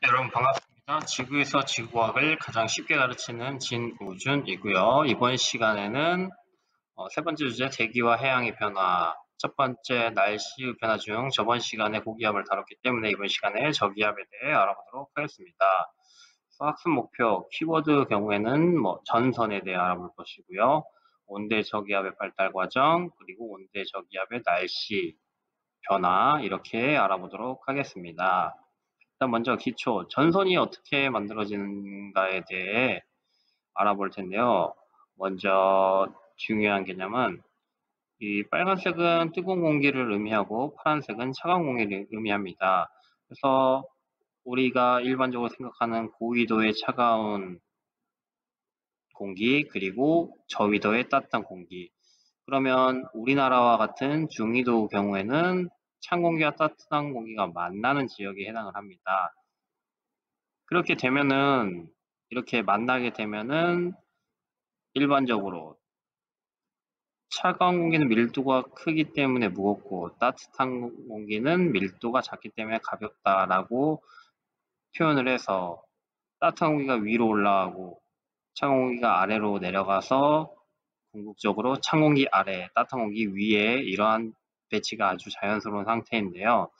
여러분 반갑습니다. 지구에서 지구과학을 가장 쉽게 가르치는 진우준이고요. 이번 시간에는 세 번째 주제 대기와 해양의 변화, 첫 번째 날씨의 변화 중 저번 시간에 고기압을 다뤘기 때문에 이번 시간에 저기압에 대해 알아보도록 하겠습니다. 학습 목표, 키워드 경우에는 전선에 대해 알아볼 것이고요. 온대 저기압의 발달 과정, 그리고 온대 저기압의 날씨 변화 이렇게 알아보도록 하겠습니다. 일단 먼저 기초, 전선이 어떻게 만들어지는가에 대해 알아볼 텐데요. 먼저 중요한 개념은 이 빨간색은 뜨거운 공기를 의미하고 파란색은 차가운 공기를 의미합니다. 그래서 우리가 일반적으로 생각하는 고위도의 차가운 공기 그리고 저위도의 따뜻한 공기, 그러면 우리나라와 같은 중위도 경우에는 찬 공기와 따뜻한 공기가 만나는 지역에 해당을 합니다. 그렇게 되면은, 이렇게 만나게 되면은 일반적으로 차가운 공기는 밀도가 크기 때문에 무겁고 따뜻한 공기는 밀도가 작기 때문에 가볍다라고 표현을 해서 따뜻한 공기가 위로 올라가고 차가운 공기가 아래로 내려가서 궁극적으로 찬 공기 아래, 따뜻한 공기 위에 이러한 배치가 아주 자연스러운 상태인데요.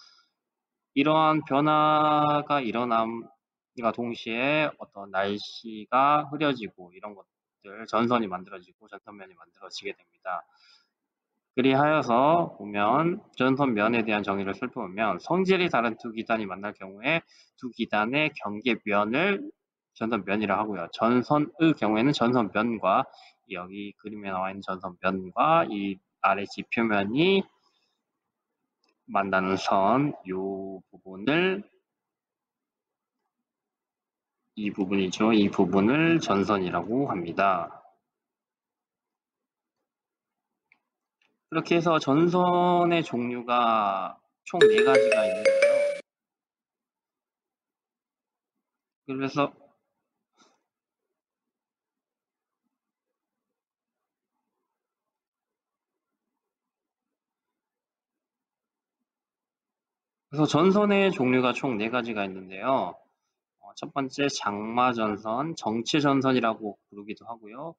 이러한 변화가 일어남과 동시에 어떤 날씨가 흐려지고 이런 것들, 전선이 만들어지고 전선면이 만들어지게 됩니다. 그리하여서 보면 전선면에 대한 정의를 살펴보면 성질이 다른 두 기단이 만날 경우에 두 기단의 경계면을 전선면이라 하고요. 전선의 경우에는 전선면과 여기 그림에 나와 있는 전선면과 이 아래 지표면이 만나는 선, 이 부분이죠. 이 부분을 전선이라고 합니다. 그렇게 해서 전선의 종류가 총 4가지가 있는데요. 그래서 전선의 종류가 총 4가지가 있는데요. 첫 번째 장마전선, 정체전선이라고 부르기도 하고요.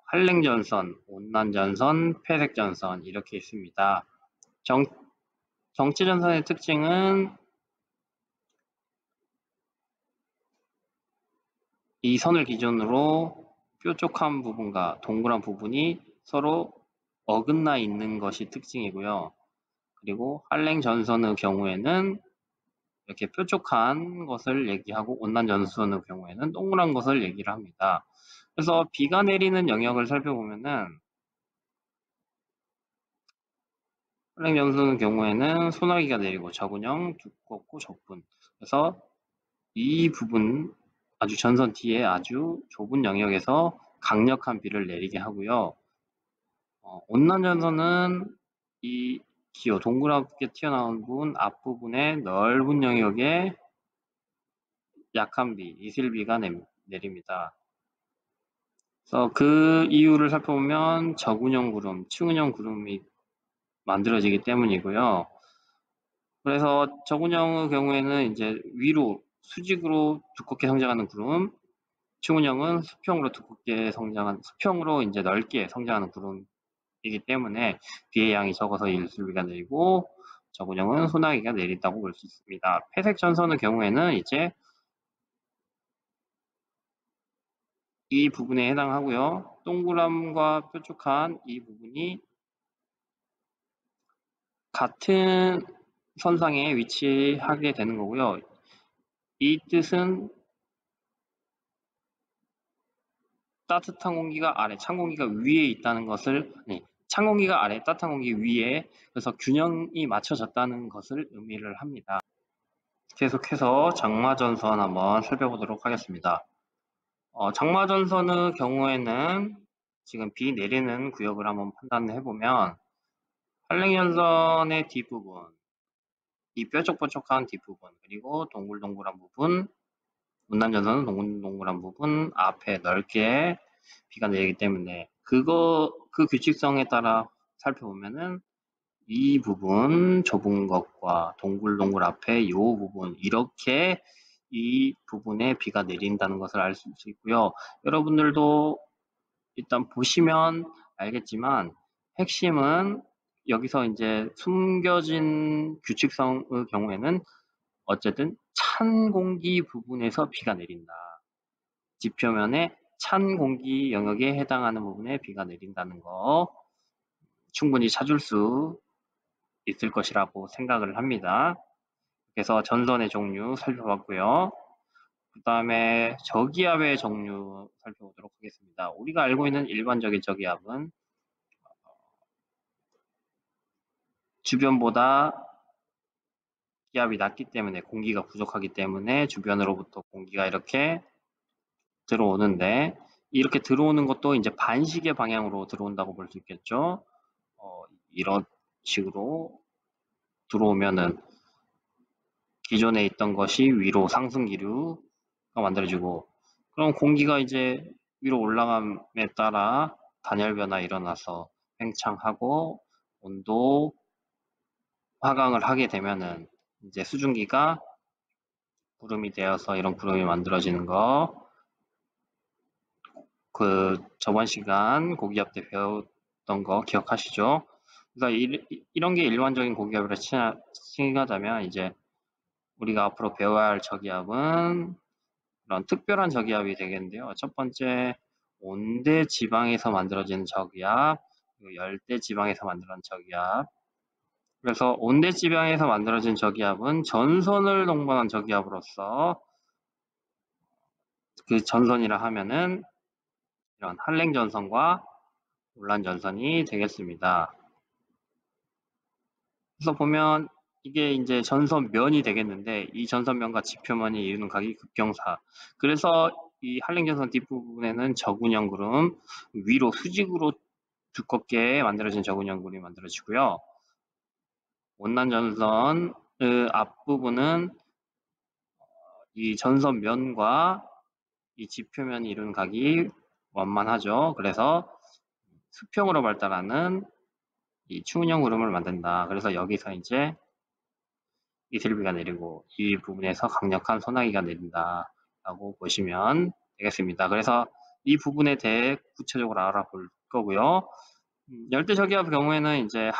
한랭전선, 온난전선, 폐색전선 이렇게 있습니다. 정체전선의 특징은 이 선을 기준으로 뾰족한 부분과 동그란 부분이 서로 어긋나 있는 것이 특징이고요. 그리고 한랭전선의 경우에는 이렇게 뾰족한 것을 얘기하고 온난전선의 경우에는 동그란 것을 얘기를 합니다. 그래서 비가 내리는 영역을 살펴보면은 한랭전선의 경우에는 소나기가 내리고 저군형, 두껍고 적분. 그래서 이 부분 아주 전선 뒤에 아주 좁은 영역에서 강력한 비를 내리게 하고요. 온난전선은 이 기호 동그랗게 튀어나온 부분 앞부분의 넓은 영역에 약한 비, 이슬비가 내립니다. 그래서 그 이유를 살펴보면 저군형 구름, 층은형 구름이 만들어지기 때문이고요. 그래서 저군형의 경우에는 이제 위로 수직으로 두껍게 성장하는 구름, 층은형은 수평으로 이제 넓게 성장하는 구름이기 때문에 비의 양이 적어서 이슬비가 내리고 저군형은 소나기가 내린다고 볼 수 있습니다. 폐색 전선의 경우에는 이제 이 부분에 해당하고요. 동그람과 뾰족한 이 부분이 같은 선상에 위치하게 되는 거고요. 이 뜻은 따뜻한 공기가 아래, 찬 공기가 위에 있다는 것을, 찬 공기가 아래, 따뜻한 공기 위에, 그래서 균형이 맞춰졌다는 것을 의미를 합니다. 계속해서 장마전선 한번 살펴보도록 하겠습니다. 장마전선의 경우에는 지금 비 내리는 구역을 한번 판단을 해보면 한랭전선의 뒷부분, 이 뾰족뾰족한 뒷부분, 그리고 동글동글한 부분, 온난전선은 동글동글한 부분, 앞에 넓게 비가 내리기 때문에 그 규칙성에 따라 살펴보면은 이 부분 좁은 것과 동글동글 앞에 이 부분 이렇게 이 부분에 비가 내린다는 것을 알 수 있고요. 여러분들도 일단 보시면 알겠지만 핵심은 여기서 이제 숨겨진 규칙성의 경우에는 어쨌든 찬 공기 부분에서 비가 내린다. 지표면에 찬 공기 영역에 해당하는 부분에 비가 내린다는 거 충분히 찾을 수 있을 것이라고 생각을 합니다. 그래서 전선의 종류 살펴봤고요. 그 다음에 저기압의 종류 살펴보도록 하겠습니다. 우리가 알고 있는 일반적인 저기압은 주변보다 기압이 낮기 때문에 공기가 부족하기 때문에 주변으로부터 공기가 이렇게 들어오는데 이렇게 들어오는 것도 이제 반시계 방향으로 들어온다고 볼 수 있겠죠. 이런 식으로 들어오면은 기존에 있던 것이 위로 상승 기류가 만들어지고 그럼 공기가 이제 위로 올라감에 따라 단열 변화 일어나서 팽창하고 온도 하강을 하게 되면은 이제 수증기가 구름이 되어서 이런 구름이 만들어지는 거 그 저번 시간 고기압 때 배웠던 거 기억하시죠? 그러니까 이런 게 일반적인 고기압으로 칭하자면 이제 우리가 앞으로 배워야 할 저기압은 그런 특별한 저기압이 되겠는데요. 첫 번째 온대 지방에서 만들어지는 저기압, 그리고 열대 지방에서 만들어진 저기압. 그래서 온대 지방에서 만들어진 저기압은 전선을 동반한 저기압으로서 그 전선이라 하면은 이런 한랭 전선과 올란 전선이 되겠습니다. 그래서 보면 이게 이제 전선면이 되겠는데 이 전선면과 지표면이 이루는 각이 극경사. 그래서 이 한랭 전선 뒷부분에는 저군형 구름, 위로 수직으로 두껍게 만들어진 저군형 구름이 만들어지고요. 온난 전선의 앞부분은 이 전선면과 이 지표면이 이루는 각이 완만하죠. 그래서 수평으로 발달하는 이 추운형 구름을 만든다. 그래서 여기서 이제 이슬비가 내리고 이 부분에서 강력한 소나기가 내린다 라고 보시면 되겠습니다. 그래서 이 부분에 대해 구체적으로 알아볼 거고요. 열대 저기압 경우에는 이제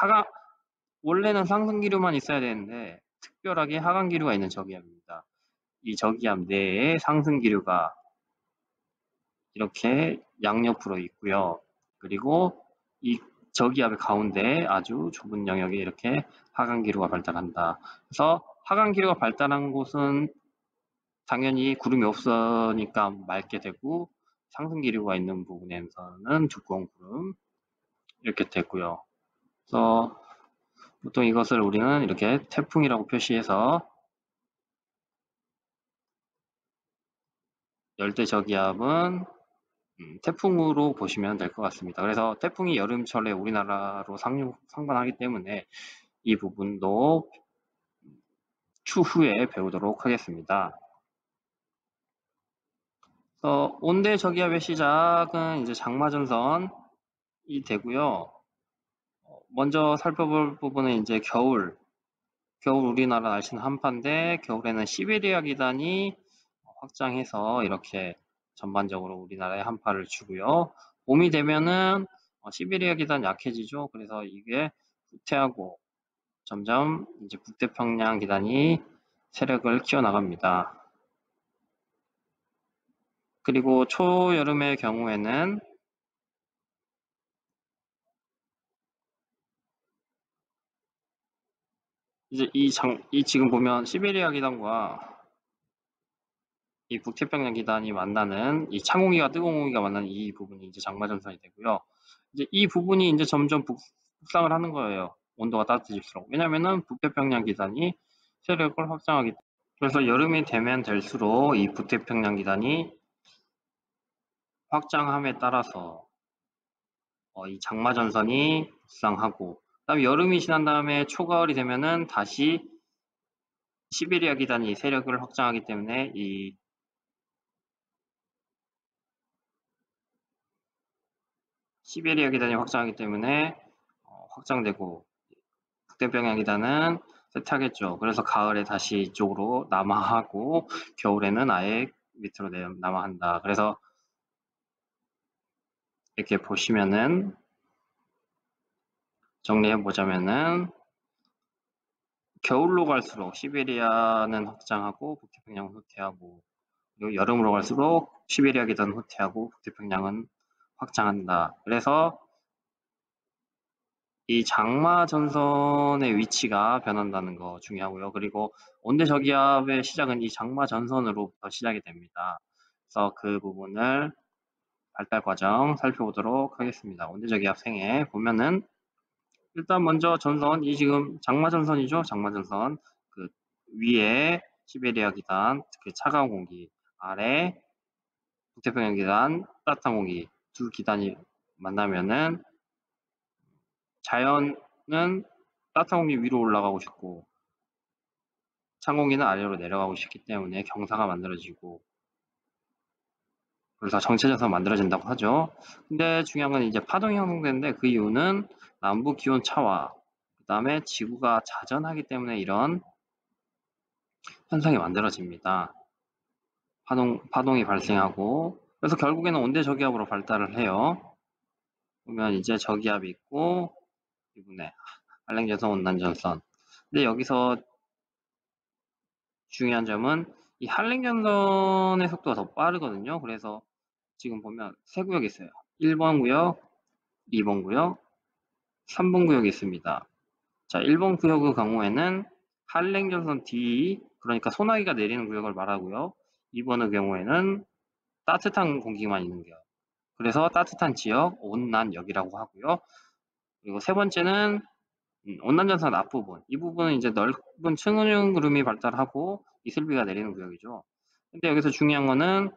원래는 상승 기류만 있어야 되는데 특별하게 하강 기류가 있는 저기압입니다. 이 저기압 내에 상승 기류가 이렇게 양옆으로 있고요. 그리고 이 저기압의 가운데 아주 좁은 영역에 이렇게 하강 기류가 발달한다. 그래서 하강 기류가 발달한 곳은 당연히 구름이 없으니까 맑게 되고 상승 기류가 있는 부분에서는 두꺼운 구름 이렇게 되고요. 그래서 보통 이것을 우리는 이렇게 태풍이라고 표시해서 열대 저기압은 태풍으로 보시면 될 것 같습니다. 그래서 태풍이 여름철에 우리나라로 상반하기 때문에 이 부분도 추후에 배우도록 하겠습니다. 온대 저기압의 시작은 이제 장마전선이 되고요. 먼저 살펴볼 부분은 이제 겨울 우리나라 날씨는 한파인데 겨울에는 시베리아 기단이 확장해서 이렇게 전반적으로 우리나라에 한파를 주고요. 봄이 되면은 시베리아 기단 약해지죠. 그래서 이게 후퇴하고 점점 이제 북태평양 기단이 세력을 키워나갑니다. 그리고 초여름의 경우에는 이제 이 지금 보면 시베리아 기단과 이 북태평양 기단이 만나는 이 찬 공기가 뜨거운 공기가 만나는 이 부분이 이제 장마전선이 되고요. 이제 이 부분이 이제 점점 북상을 하는 거예요. 온도가 따뜻해질수록. 왜냐면은 북태평양 기단이 세력을 확장하기 때문에. 그래서 여름이 되면 될수록 이 북태평양 기단이 확장함에 따라서 이 장마전선이 북상하고 그다음에 여름이 지난 다음에 초가을이 되면은 다시 시베리아 기단이 세력을 확장하기 때문에 이 시베리아 기단이 확장하기 때문에 확장되고 북태평양 기단은 세트하겠죠. 그래서 가을에 다시 이쪽으로 남하하고 겨울에는 아예 밑으로 남하한다. 그래서 이렇게 보시면은 정리해 보자면은 겨울로 갈수록 시베리아는 확장하고 북태평양은 후퇴하고, 그리고 여름으로 갈수록 시베리아 계단은 후퇴하고 북태평양은 확장한다. 그래서 이 장마 전선의 위치가 변한다는 거 중요하고요. 그리고 온대 저기압의 시작은 이 장마 전선으로부터 시작이 됩니다. 그래서 그 부분을 발달 과정 살펴보도록 하겠습니다. 온대 저기압 생애 보면은 일단 먼저 전선, 이 지금 장마 전선이죠. 장마 전선. 그 위에 시베리아 기단, 그 차가운 공기, 아래 북태평양 기단, 따뜻한 공기, 두 기단이 만나면은 자연은 따뜻한 공기 위로 올라가고 싶고 찬 공기는 아래로 내려가고 싶기 때문에 경사가 만들어지고, 그래서 정체전선이 만들어진다고 하죠. 근데 중요한 건 이제 파동이 형성되는데, 그 이유는 남부 기온 차와 그 다음에 지구가 자전하기 때문에 이런 현상이 만들어집니다. 파동이 발생하고, 그래서 결국에는 온대 저기압으로 발달을 해요. 보면 이제 저기압이 있고 이분의 한랭전선, 온난전선. 근데 여기서 중요한 점은 이 한랭전선의 속도가 더 빠르거든요. 그래서 지금 보면 세 구역이 있어요. 1번 구역, 2번 구역, 3번 구역이 있습니다. 자, 1번 구역의 경우에는 한랭전선 D, 그러니까 소나기가 내리는 구역을 말하고요. 2번의 경우에는 따뜻한 공기만 있는 구역. 그래서 따뜻한 지역, 온난역이라고 하고요. 그리고 세 번째는 온난전선 앞부분. 이 부분은 이제 넓은 층은융 구름이 발달하고 이슬비가 내리는 구역이죠. 근데 여기서 중요한 거는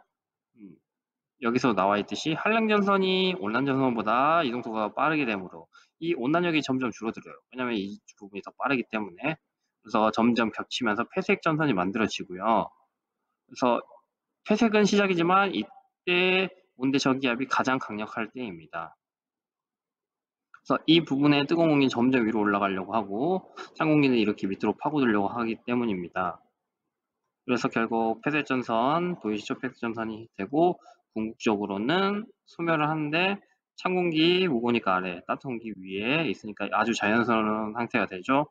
여기서 나와 있듯이 한랭전선이 온난전선보다 이동속도가 빠르게 되므로 이 온난역이 점점 줄어들어요. 왜냐하면 이 부분이 더 빠르기 때문에. 그래서 점점 겹치면서 회색 전선이 만들어지고요. 그래서 회색은 시작이지만 이때 온대 저기압이 가장 강력할 때입니다. 그래서 이 부분에 뜨거운 공기는 점점 위로 올라가려고 하고 찬 공기는 이렇게 밑으로 파고들려고 하기 때문입니다. 그래서 결국 폐쇄전선, 보이시죠? 폐쇄전선이 되고 궁극적으로는 소멸을 하는데 찬 공기 무거우니까 아래, 따뜻한 공기 위에 있으니까 아주 자연스러운 상태가 되죠.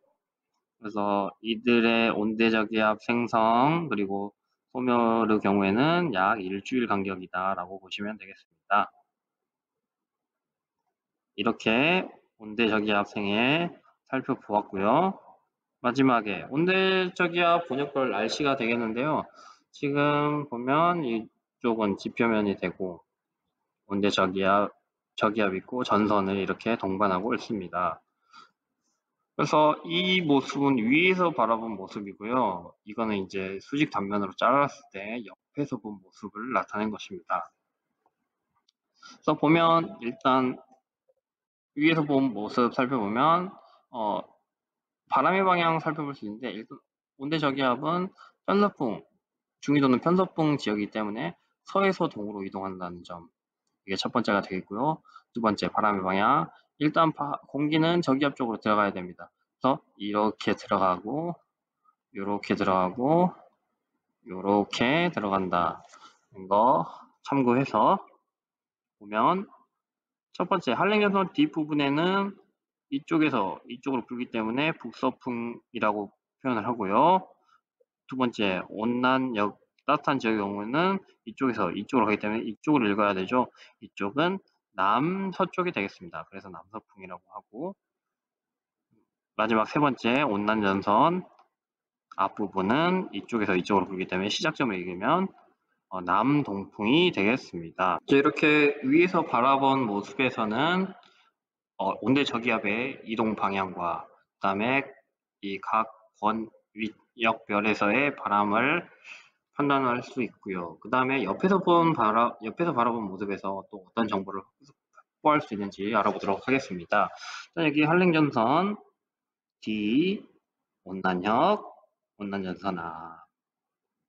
그래서 이들의 온대저기압 생성 그리고 소멸의 경우에는 약 일주일 간격이다 라고 보시면 되겠습니다. 이렇게 온대저기압 생애 살펴보았고요. 마지막에 온대저기압 번역별 날씨가 되겠는데요. 지금 보면 이쪽은 지표면이 되고 저기압 있고 전선을 이렇게 동반하고 있습니다. 그래서 이 모습은 위에서 바라본 모습이고요. 이거는 이제 수직 단면으로 잘랐을 때 옆에서 본 모습을 나타낸 것입니다. 그래서 보면 일단 위에서 본 모습 살펴보면 바람의 방향 살펴볼 수 있는데, 일단 온대 저기압은 편서풍, 중위도는 편서풍 지역이기 때문에 서에서 동으로 이동한다는 점, 이게 첫 번째가 되겠고요. 두 번째, 바람의 방향. 일단 공기는 저기압 쪽으로 들어가야 됩니다. 그래서 이렇게 들어가고 요렇게 들어가고 요렇게 들어간다. 이거 참고해서 보면 첫 번째, 한랭전선 뒷부분에는 이쪽에서 이쪽으로 불기 때문에 북서풍이라고 표현을 하고요. 두 번째, 온난역, 따뜻한 지역의 경우에는 이쪽에서 이쪽으로 가기 때문에 이쪽을 읽어야 되죠. 이쪽은 남서쪽이 되겠습니다. 그래서 남서풍이라고 하고, 마지막 세 번째, 온난전선 앞부분은 이쪽에서 이쪽으로 불기 때문에 시작점을 읽으면 남동풍이 되겠습니다. 이렇게 위에서 바라본 모습에서는 온대 저기압의 이동 방향과 그 다음에 이 각 권위역별에서의 바람을 판단할 수 있고요. 그 다음에 옆에서 바라본 모습에서 또 어떤 정보를 확보할 수 있는지 알아보도록 하겠습니다. 여기 한랭전선 D, 온난역, 온난전선 A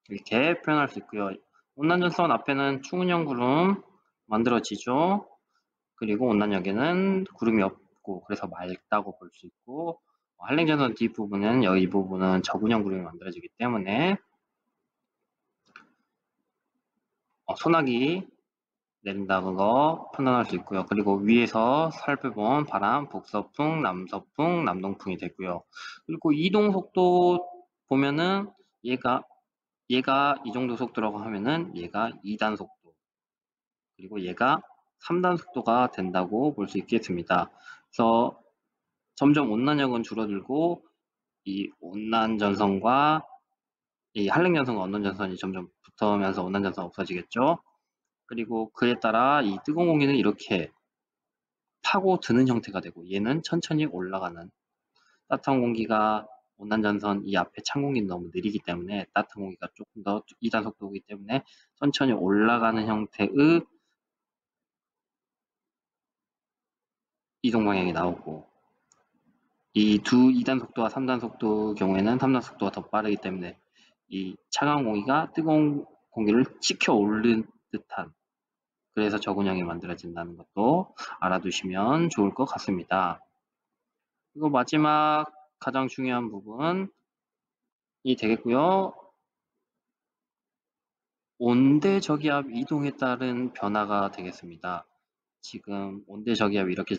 이렇게 표현할 수 있고요. 온난전선 앞에는 충은형 구름 만들어지죠. 그리고 온난역에는 구름이 없고 그래서 맑다고 볼 수 있고, 한랭전선 뒷부분은 여기 이 부분은 저군형 구름이 만들어지기 때문에 소나기 내린다는 거 판단할 수 있고요. 그리고 위에서 살펴본 바람, 북서풍, 남서풍, 남동풍이 되고요. 그리고 이동 속도 보면은 얘가 이 정도 속도라고 하면은 얘가 2단 속도, 그리고 얘가 3단 속도가 된다고 볼 수 있겠습니다. 그래서 점점 온난력은 줄어들고 이 온난전선과 이 한랭전선과 온난전선이 점점 붙으면서 온난전선 없어지겠죠. 그리고 그에 따라 이 뜨거운 공기는 이렇게 파고드는 형태가 되고 얘는 천천히 올라가는, 따뜻한 공기가 온난전선 이 앞에 찬 공기는 너무 느리기 때문에 따뜻한 공기가 조금 더 2단 속도이기 때문에 천천히 올라가는 형태의 이동 방향이 나오고, 이 2단 속도와 3단 속도 경우에는 3단 속도가 더 빠르기 때문에 이 차가운 공기가 뜨거운 공기를 치켜 올린 듯한, 그래서 저군형이 만들어진다는 것도 알아두시면 좋을 것 같습니다. 그리고 마지막 가장 중요한 부분이 되겠고요. 온대 저기압 이동에 따른 변화가 되겠습니다. 지금 온대 저기압이 이렇게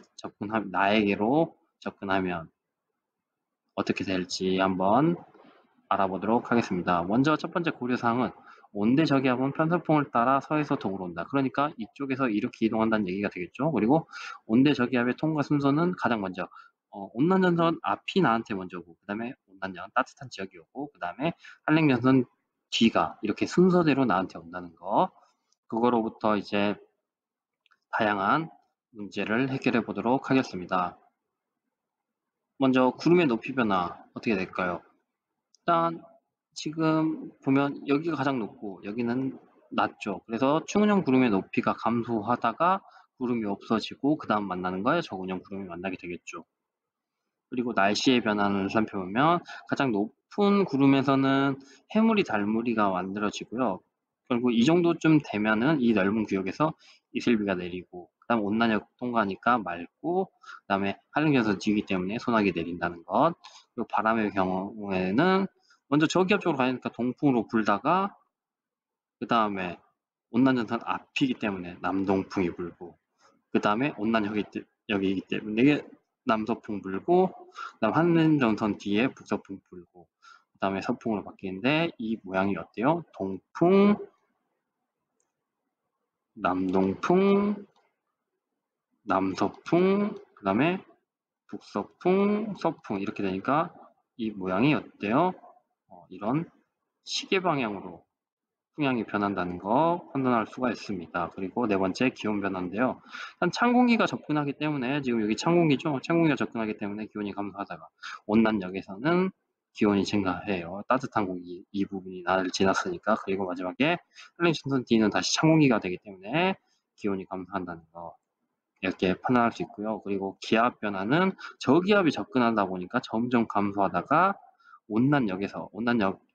나에게로 접근하면 어떻게 될지 한번 알아보도록 하겠습니다. 먼저 첫 번째 고려사항은 온대 저기압은 편서풍을 따라 서에서 동으로 온다. 그러니까 이쪽에서 이렇게 이동한다는 얘기가 되겠죠. 그리고 온대 저기압의 통과 순서는 가장 먼저 온난전선 앞이 나한테 먼저 오고, 그 다음에 온난전 따뜻한 지역이 오고, 그 다음에 한랭전선 뒤가 이렇게 순서대로 나한테 온다는 거, 그거로부터 이제 다양한 문제를 해결해 보도록 하겠습니다. 먼저 구름의 높이 변화 어떻게 될까요? 일단 지금 보면 여기가 가장 높고 여기는 낮죠. 그래서 충운형 구름의 높이가 감소하다가 구름이 없어지고 그 다음 만나는 거에 저군형 구름이 만나게 되겠죠. 그리고 날씨의 변화를 살펴보면 가장 높은 구름에서는 해무리, 달무리가 만들어지고요. 그리고 이 정도쯤 되면은 이 넓은 구역에서 이슬비가 내리고, 그 다음 온난력 통과하니까 맑고, 그 다음에 한랭전선 지기 때문에 소나기 내린다는 것. 그리고 바람의 경우에는 먼저 저기압 쪽으로 가니까 동풍으로 불다가, 그 다음에 온난전선 앞이기 때문에 남동풍이 불고, 그 다음에 여기이기 때문에 남서풍 불고, 그 다음 한랭전선 뒤에 북서풍 불고, 그 다음에 서풍으로 바뀌는데 이 모양이 어때요? 동풍, 남동풍, 남서풍, 그 다음에 북서풍, 서풍 이렇게 되니까 이 모양이 어때요? 이런 시계 방향으로 풍향이 변한다는 거 판단할 수가 있습니다. 그리고 네 번째 기온 변화인데요. 일단 찬 공기가 접근하기 때문에, 지금 여기 찬 공기죠? 찬 공기가 접근하기 때문에 기온이 감소하다가 온난역에서는 기온이 증가해요. 따뜻한 공기 이 부분이 나를 지났으니까. 그리고 마지막에 한랭전선 D는 다시 찬 공기가 되기 때문에 기온이 감소한다는 거, 이렇게 판단할 수 있고요. 그리고 기압 변화는 저기압이 접근하다 보니까 점점 감소하다가 온난역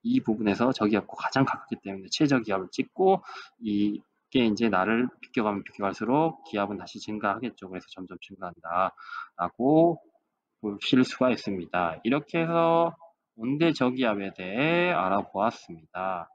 이 부분에서 저기압과 가장 가깝기 때문에 최저기압을 찍고, 이게 이제 나를 비껴가면 비껴갈수록 기압은 다시 증가하겠죠. 그래서 점점 증가한다라고 보실 수가 있습니다. 이렇게 해서 온대 저기압에 대해 알아보았습니다.